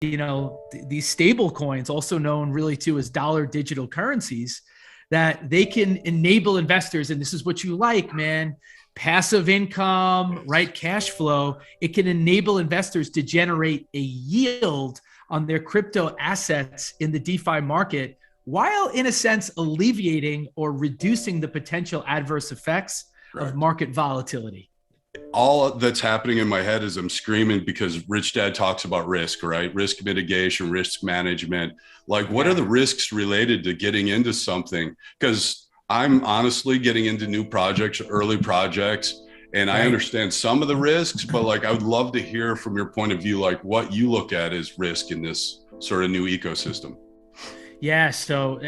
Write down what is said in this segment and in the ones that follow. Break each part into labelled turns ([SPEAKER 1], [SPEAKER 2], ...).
[SPEAKER 1] these stable coins, also known really too as dollar digital currencies, that they can enable investors. And this is what you like, man. Passive income, right? Cash flow. It can enable investors to generate a yield on their crypto assets in the DeFi market, while in a sense alleviating or reducing the potential adverse effects of market volatility.
[SPEAKER 2] All that's happening in my head is I'm screaming because Rich Dad talks about risk, right? Risk mitigation, risk management. Like, what are the risks related to getting into something? Because I'm honestly getting into new projects, early projects, and I understand some of the risks, but like, I would love to hear from your point of view, like what you look at as risk in this sort of new ecosystem.
[SPEAKER 1] Yeah, so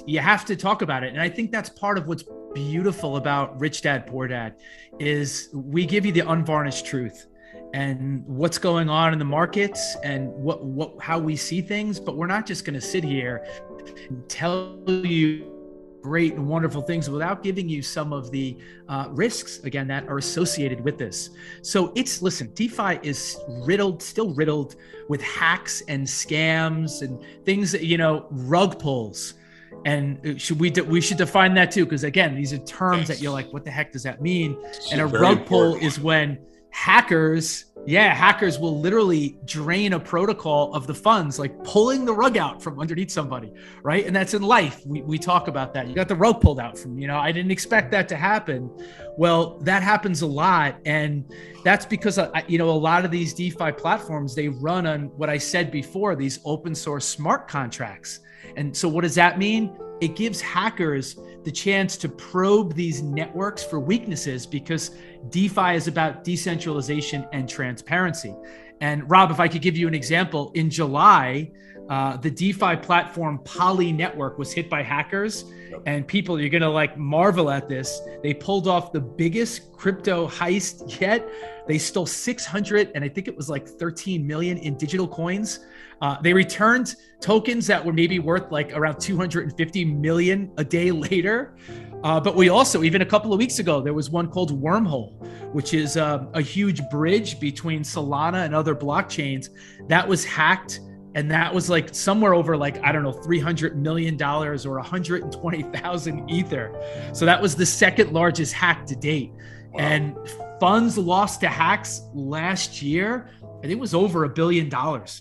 [SPEAKER 1] you have to talk about it. And I think that's part of what's beautiful about Rich Dad Poor Dad is we give you the unvarnished truth and what's going on in the markets and how we see things, but we're not just going to sit here and tell you great and wonderful things without giving you some of the risks, again, that are associated with this. So listen, DeFi is still riddled with hacks and scams and things that, rug pulls. And we should define that too, because again, these are terms that you're like, what the heck does that mean? And a rug pull is when hackers will literally drain a protocol of the funds, like pulling the rug out from underneath somebody, right? And that's in life. We talk about that. You got the rug pulled out from, I didn't expect that to happen. Well, that happens a lot. And that's because, a lot of these DeFi platforms, they run on what I said before, these open source smart contracts. And so what does that mean? It gives hackers the chance to probe these networks for weaknesses, because DeFi is about decentralization and transparency. And Rob, if I could give you an example, in July, the DeFi platform Poly Network was hit by hackers, and people, you're going to marvel at this. They pulled off the biggest crypto heist yet. They stole 600, and I think it was 13 million in digital coins. They returned tokens that were maybe worth around 250 million a day later. But we also, even a couple of weeks ago, there was one called Wormhole, which is a huge bridge between Solana and other blockchains that was hacked. And that was somewhere over $300 million or 120,000 Ether. So that was the second largest hack to date. Wow. And funds lost to hacks last year, I think it was over $1 billion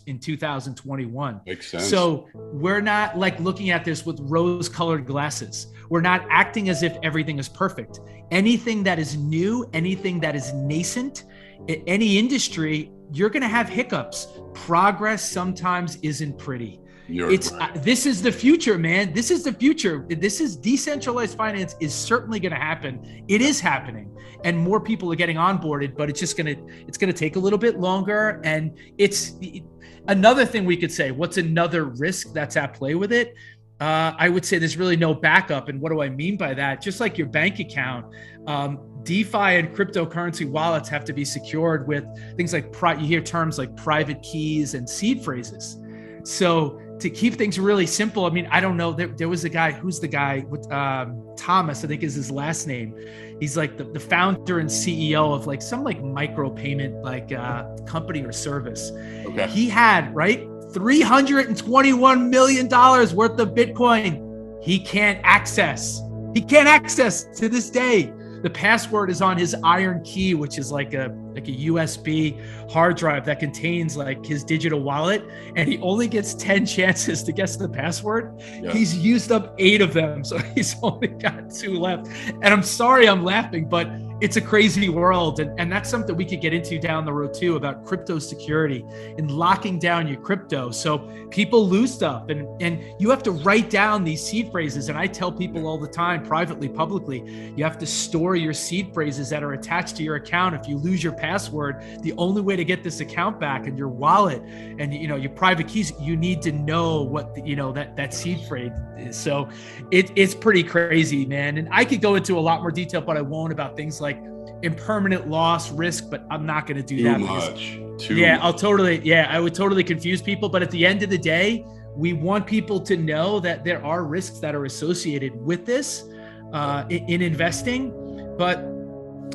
[SPEAKER 1] in 2021.
[SPEAKER 2] Makes sense.
[SPEAKER 1] So we're not looking at this with rose-colored glasses. We're not acting as if everything is perfect. Anything that is new, anything that is nascent, in any industry, you're going to have hiccups. Progress sometimes isn't pretty. This is the future, man. This is the future. This is decentralized finance is certainly going to happen. It is happening, and more people are getting onboarded, but it's going to take a little bit longer. And it's another thing we could say, what's another risk that's at play with it? I would say there's really no backup. And what do I mean by that? Just like your bank account, DeFi and cryptocurrency wallets have to be secured with things like, you hear terms like private keys and seed phrases. So to keep things really simple, I mean, I don't know, there was a guy, who's the guy with Thomas, I think is his last name. He's the founder and CEO of some micro payment company or service. Okay. He had, $321 million worth of Bitcoin. He can't access to this day. The password is on his iron key, which is like a USB hard drive that contains his digital wallet, and he only gets 10 chances to guess the password. Yeah. He's used up 8 of them, so he's only got 2 left. And I'm sorry I'm laughing, but it's a crazy world. And that's something we could get into down the road too, about crypto security and locking down your crypto. So people lose stuff, and you have to write down these seed phrases. And I tell people all the time, privately, publicly, you have to store your seed phrases that are attached to your account. If you lose your password, the only way to get this account back and your wallet and your private keys, you need to know what that seed phrase is. So it's pretty crazy, man. And I could go into a lot more detail, but I won't, about things like impermanent loss risk, but I'm not going to do that. Too much. I would totally confuse people. But at the end of the day, we want people to know that there are risks that are associated with this in investing. But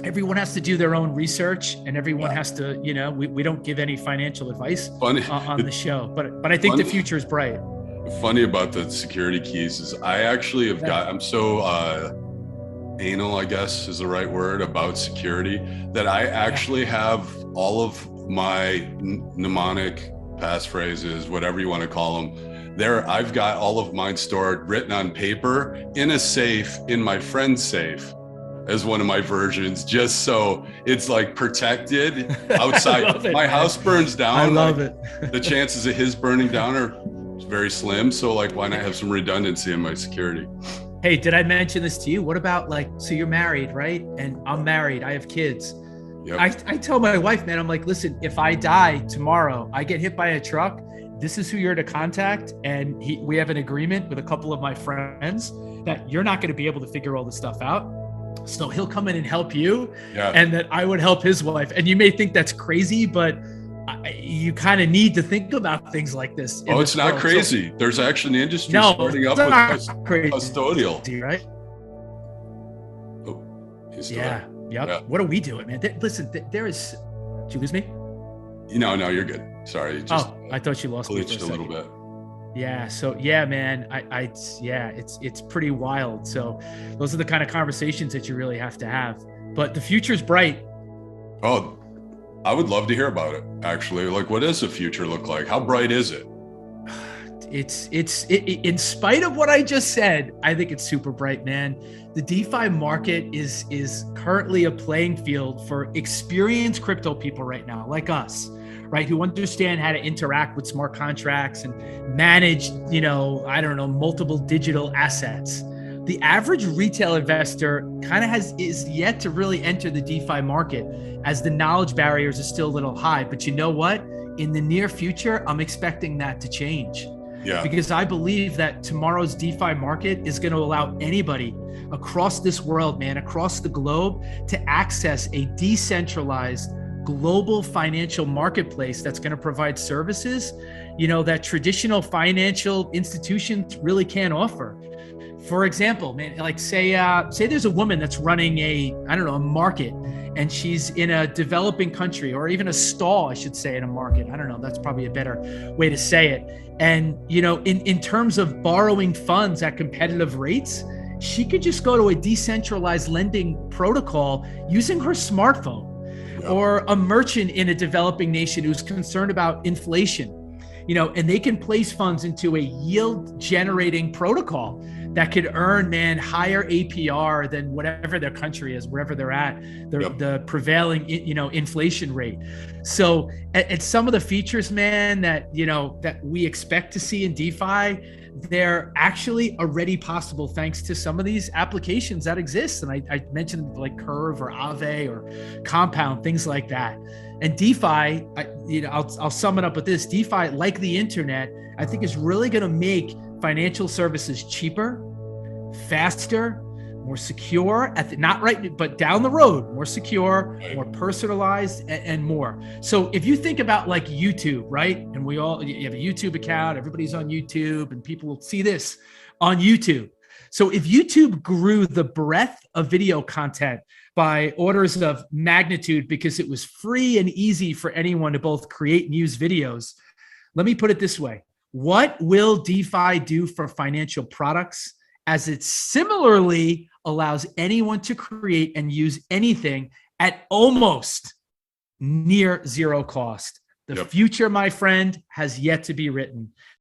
[SPEAKER 1] everyone has to do their own research, and everyone has to, we don't give any financial advice
[SPEAKER 2] Funny
[SPEAKER 1] on the show, but I think the future is bright.
[SPEAKER 2] Funny about the security keys is I actually have I'm so anal, I guess is the right word, about security, that I actually have all of my mnemonic passphrases, whatever you want to call them, there. I've got all of mine stored, written on paper in a safe in my friend's safe as one of my versions, just so it's like protected outside. My house burns down.
[SPEAKER 1] I love it.
[SPEAKER 2] The chances of his burning down are very slim. So like, why not have some redundancy in my security?
[SPEAKER 1] Hey, did I mention this to you? What about so you're married, right? And I'm married. I have kids. Yep. I tell my wife, man, I'm like, listen, if I die tomorrow, I get hit by a truck, this is who you're to contact. And we have an agreement with a couple of my friends that you're not going to be able to figure all this stuff out. So he'll come in and help you, and that I would help his wife. And you may think that's crazy, but you kind of need to think about things like this.
[SPEAKER 2] Oh, it's not crazy. So, there's actually an industry starting up with custodial,
[SPEAKER 1] right?
[SPEAKER 2] Oh,
[SPEAKER 1] yeah. What are we doing, man? Listen, there is. Did you lose me?
[SPEAKER 2] No, you're good. Sorry.
[SPEAKER 1] I thought you lost me for
[SPEAKER 2] a little bit.
[SPEAKER 1] Yeah. So yeah, man, it's pretty wild. So those are the kind of conversations that you really have to have, but the future's bright.
[SPEAKER 2] Oh, I would love to hear about it. Actually, like, what does the future look like? How bright is it?
[SPEAKER 1] It's in spite of what I just said, I think it's super bright, man. The DeFi market is currently a playing field for experienced crypto people right now, like us, right? Who understand how to interact with smart contracts and manage, multiple digital assets. The average retail investor kind of is yet to really enter the DeFi market, as the knowledge barriers are still a little high. But you know what? In the near future, I'm expecting that to change.
[SPEAKER 2] Yeah.
[SPEAKER 1] Because I believe that tomorrow's DeFi market is going to allow anybody across this world, man, across the globe, to access a decentralized global financial marketplace that's going to provide services, that traditional financial institutions really can't offer. For example, man, like say there's a woman that's running a market, and she's in a developing country, or even a stall, I should say, in a market. I don't know. That's probably a better way to say it. And, in terms of borrowing funds at competitive rates, she could just go to a decentralized lending protocol using her smartphone. Yep. Or a merchant in a developing nation who's concerned about inflation, and they can place funds into a yield generating protocol that could earn, man, higher APR than whatever their country is, wherever they're at, the prevailing, inflation rate. So at some of the features, man, that we expect to see in DeFi, they're actually already possible thanks to some of these applications that exist. And I mentioned like Curve or Aave or Compound, things like that. And DeFi, I'll sum it up with this. DeFi, like the internet, I think is really going to make financial services cheaper, faster, more secure, not right, but down the road, more secure, more personalized, and more. So if you think about like YouTube, right? And you have a YouTube account, everybody's on YouTube, and people will see this on YouTube. So if YouTube grew the breadth of video content by orders of magnitude because it was free and easy for anyone to both create and use videos, let me put it this way. What will DeFi do for financial products, as it similarly allows anyone to create and use anything at almost near zero cost? The future, my friend, has yet to be written.